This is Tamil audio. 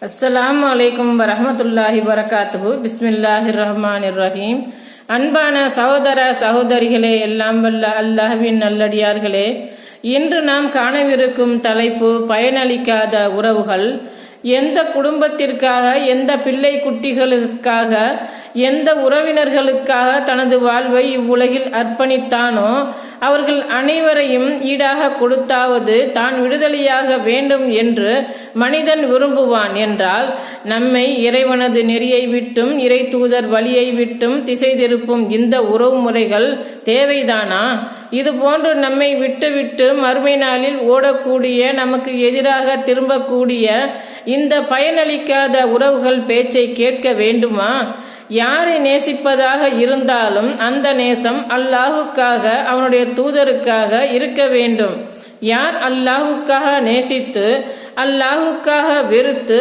அஸ்ஸலாமு அலைக்கும் வரஹ்மத்துல்லாஹி வரகாத்துஹு. பிஸ்மில்லாஹிர் ரஹ்மானிர் ரஹீம். அன்பான சகோதர சகோதரிகளே, எல்லாம் வல்ல அல்லாஹ்வின் நல்லடியார்களே, இன்று நாம் காணவிருக்கும் தலைப்பு பயனளிக்காத உறவுகள். எந்த குடும்பத்திற்காக, எந்த பிள்ளை குட்டிகளுக்காக, எந்த உறவினர்களுக்காக தனது வாழ்வை இவ்வுலகில் அர்ப்பணித்தானோ அவர்கள் அனைவரையும் ஈடாக கொடுத்தாவது தான் விடுதலையாக வேண்டும் என்று மனிதன் விரும்புவான் என்றால், நம்மை இறைவனது நெறியை விட்டும் இறை தூதர் வழியை விட்டும் திசை திருப்பும் இந்த உறவு முறைகள் தேவைதானா? இது போன்று நம்மை விட்டுவிட்டு மறுமை நாளில் ஓடக்கூடிய, நமக்கு எதிராக திரும்பக்கூடிய இந்த பயனளிக்காத உறவுகள் பேச்சை கேட்க வேண்டுமா? யாரை நேசிப்பதாக இருந்தாலும் அந்த நேசம் அல்லாஹுக்காக, அவனுடைய தூதருக்காக இருக்க வேண்டும். யார் அல்லாஹுக்காக நேசித்து அல்லாஹுக்காக வெறுத்து